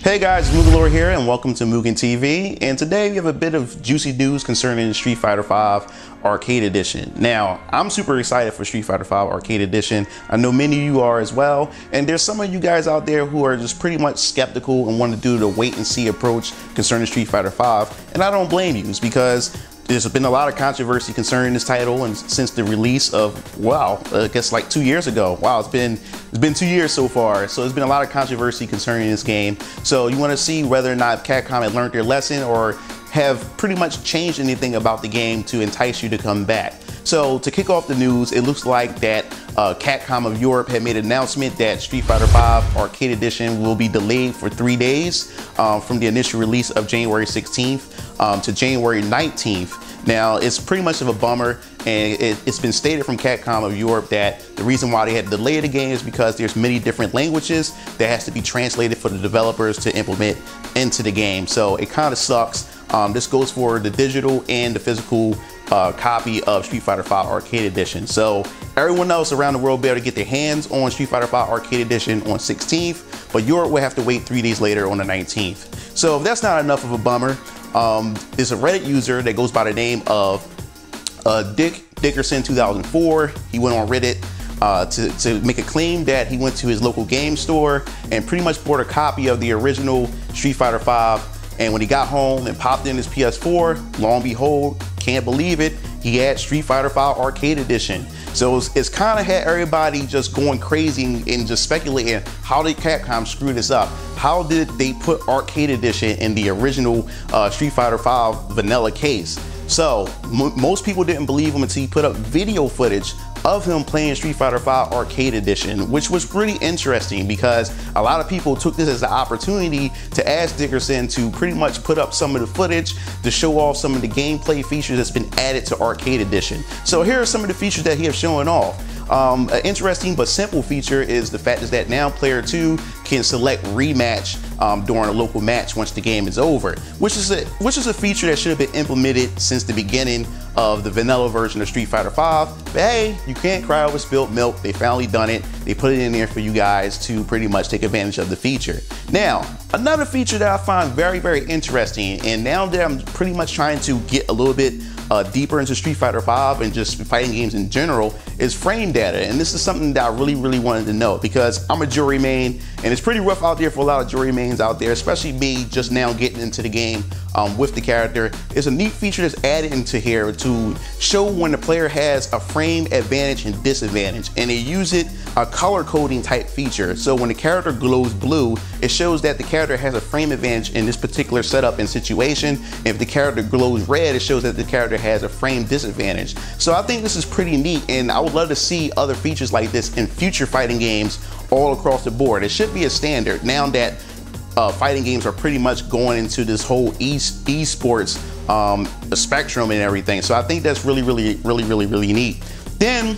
Hey guys, MugenLord here and welcome to Mugen TV, and today we have a bit of juicy news concerning Street Fighter V Arcade Edition. Now, I'm super excited for Street Fighter V Arcade Edition. I know many of you are as well, and there's some of you guys out there who are just pretty much skeptical and want to do the wait and see approach concerning Street Fighter V, and I don't blame you, because there's been a lot of controversy concerning this title, and since the release of, wow, I guess like 2 years ago. Wow, it's been 2 years so far. So there's been a lot of controversy concerning this game. So you want to see whether or not Capcom had learned their lesson or have pretty much changed anything about the game to entice you to come back. So to kick off the news, it looks like that Capcom of Europe had made an announcement that Street Fighter V Arcade Edition will be delayed for 3 days from the initial release of January 16th to January 19th. Now, it's pretty much of a bummer, and it's been stated from Capcom of Europe that the reason why they had to delay the game is because there's many different languages that has to be translated for the developers to implement into the game. So it kind of sucks. This goes for the digital and the physical copy of Street Fighter V Arcade Edition. So everyone else around the world will be able to get their hands on Street Fighter V Arcade Edition on 16th, but Europe will have to wait 3 days later on the 19th. So if that's not enough of a bummer, there's a Reddit user that goes by the name of Dickerson 2004. He went on Reddit to make a claim that he went to his local game store and pretty much bought a copy of the original Street Fighter V. And when he got home and popped in his PS4, lo and behold, can't believe it, he had Street Fighter V Arcade Edition. So it's kind of had everybody just going crazy and just speculating, how did Capcom screw this up? How did they put Arcade Edition in the original Street Fighter V vanilla case? So most people didn't believe him until he put up video footage of him playing Street Fighter V Arcade Edition, which was pretty interesting because a lot of people took this as an opportunity to ask Dickerson to pretty much put up some of the footage to show off some of the gameplay features that's been added to Arcade Edition. So here are some of the features that he has shown off. An interesting but simple feature is the fact is that now player 2 can select rematch during a local match once the game is over, which is a feature that should have been implemented since the beginning of the vanilla version of Street Fighter V. But hey, you can't cry over spilled milk. They finally done it. They put it in there for you guys to pretty much take advantage of the feature. Now, another feature that I find very, very interesting, and now that I'm pretty much trying to get a little bit deeper into Street Fighter V and just fighting games in general, is frame data. And this is something that I really wanted to know because I'm a jury main, and it's pretty rough out there for a lot of jury mains out there, especially me just now getting into the game with the character. It's a neat feature that's added into here to show when the player has a frame advantage and disadvantage, and they use it a color coding type feature. So when the character glows blue, it shows that the character has a frame advantage in this particular setup and situation. And if the character glows red, it shows that the character has a frame disadvantage. So I think this is pretty neat, and I would love to see other features like this in future fighting games all across the board. It should be a standard now that fighting games are pretty much going into this whole esports spectrum and everything. So I think that's really neat. Then,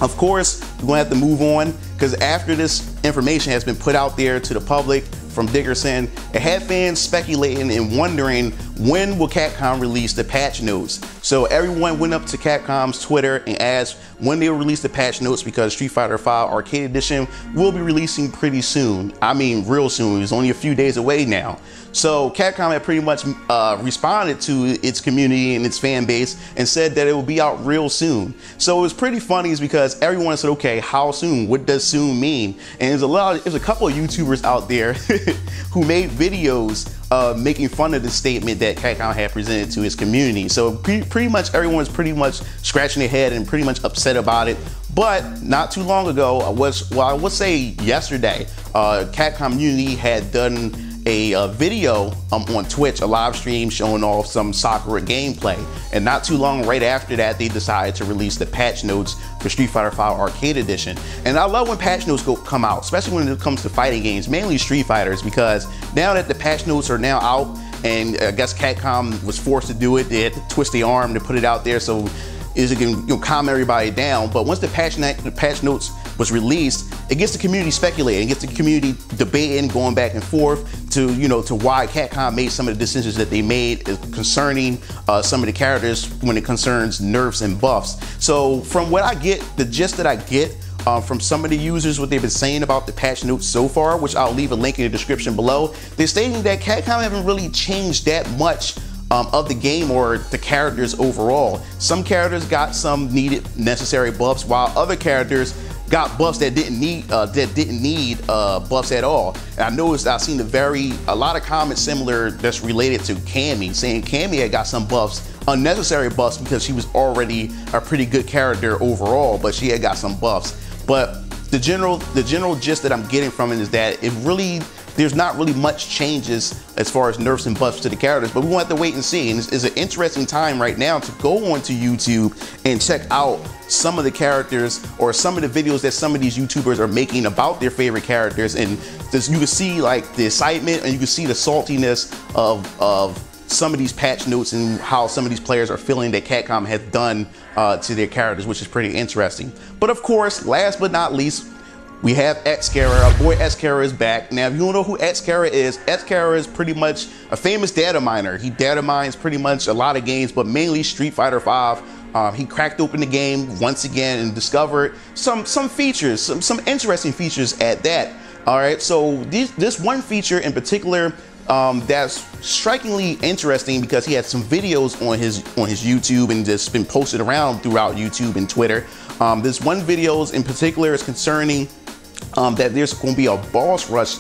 of course, we're gonna have to move on because after this information has been put out there to the public from Dickerson, it had fans speculating and wondering when will Capcom release the patch notes. So everyone went up to Capcom's Twitter and asked when they will release the patch notes because Street Fighter V Arcade Edition will be releasing pretty soon. I mean, real soon. It's only a few days away now. So Capcom had pretty much responded to its community and its fan base and said that it will be out real soon. So it was pretty funny is because everyone said, okay, how soon? What does soon mean? And there's a couple of YouTubers out there who made videos making fun of the statement that Capcom had presented to its community. So pretty much everyone's pretty much scratching their head and pretty much upset about it. But not too long ago, I would say yesterday, Capcom community had done a video on Twitch, a live stream showing off some Sakura gameplay. And not too long right after that, they decided to release the patch notes for Street Fighter V Arcade Edition. And I love when patch notes come out, especially when it comes to fighting games, mainly Street Fighters, because now that the patch notes are now out, and I guess Capcom was forced to do it, they had to twist the arm to put it out there so it can calm everybody down. But once the patch notes was released, it gets the community speculating, it gets the community debating, going back and forth to why Capcom made some of the decisions that they made concerning some of the characters when it concerns nerfs and buffs. So from what I get, the gist that I get from some of the users, what they've been saying about the patch notes so far, which I'll leave a link in the description below. They're stating that Capcom haven't really changed that much of the game or the characters overall. Some characters got some needed necessary buffs, while other characters got buffs that didn't need buffs at all. And I noticed I've seen a lot of comments similar that's related to Cammy, saying Cammy had got some buffs, unnecessary buffs, because she was already a pretty good character overall, but she had got some buffs. But the general gist that I'm getting from it is that there's not really much changes as far as nerfs and buffs to the characters, but we want to wait and see. And it's an interesting time right now to go onto YouTube and check out some of the characters or some of the videos that some of these YouTubers are making about their favorite characters. And you can see like the excitement, and you can see the saltiness of some of these patch notes and how some of these players are feeling that Capcom has done to their characters, which is pretty interesting. But of course, last but not least, we have Xkara. Our boy Xkara is back. Now, if you don't know who Xkara is pretty much a famous data miner. He data mines pretty much a lot of games, but mainly Street Fighter V. He cracked open the game once again and discovered some features, some interesting features at that. All right, so this one feature in particular that's strikingly interesting, because he had some videos on his YouTube and just been posted around throughout YouTube and Twitter. This one video in particular is concerning that there's going to be a boss rush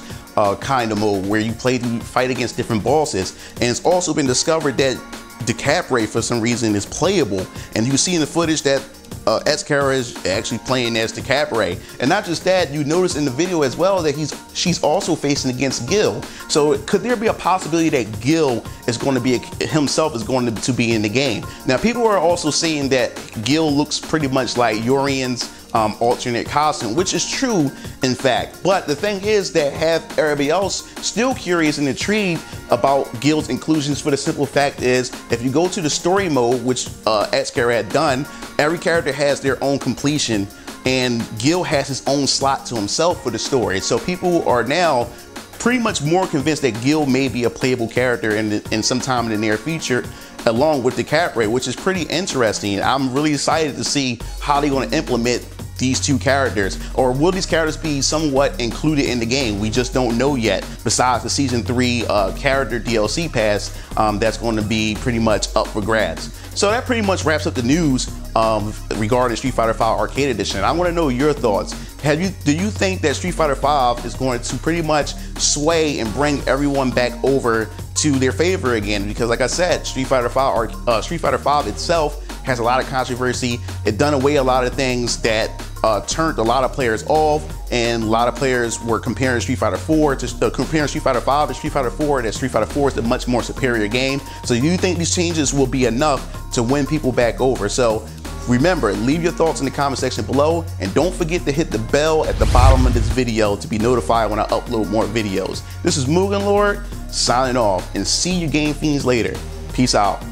kind of mode where you fight against different bosses, and it's also been discovered that the Capray for some reason is playable, and you see in the footage that Xkara is actually playing as the Capray. And not just that, you notice in the video as well that she's also facing against Gil. So could there be a possibility that Gil is going to be himself is going to be in the game? Now, people are also saying that Gil looks pretty much like Yorian's alternate costume, which is true in fact. But the thing is that have everybody else still curious and intrigued about Gil's inclusions, for the simple fact is, if you go to the story mode, which Xkara had done, every character has their own completion, and Gil has his own slot to himself for the story. So people are now pretty much more convinced that Gil may be a playable character in some time in the near future, along with the Capray, which is pretty interesting. I'm really excited to see how they're going to implement these two characters, or will these characters be somewhat included in the game? We just don't know yet, besides the season 3 character DLC pass that's going to be pretty much up for grabs. So that pretty much wraps up the news regarding Street Fighter V Arcade Edition. I want to know your thoughts. Do you think that Street Fighter V is going to pretty much sway and bring everyone back over to their favor again? Because like I said, Street Fighter V itself has a lot of controversy. It done away a lot of things that turned a lot of players off, and a lot of players were comparing Street Fighter 4 to comparing Street Fighter 5 to Street Fighter 4, that Street Fighter 4 is a much more superior game. So do you think these changes will be enough to win people back over? So remember, leave your thoughts in the comment section below, and don't forget to hit the bell at the bottom of this video to be notified when I upload more videos. This is MugenLord signing off, and see you game fiends later. Peace out.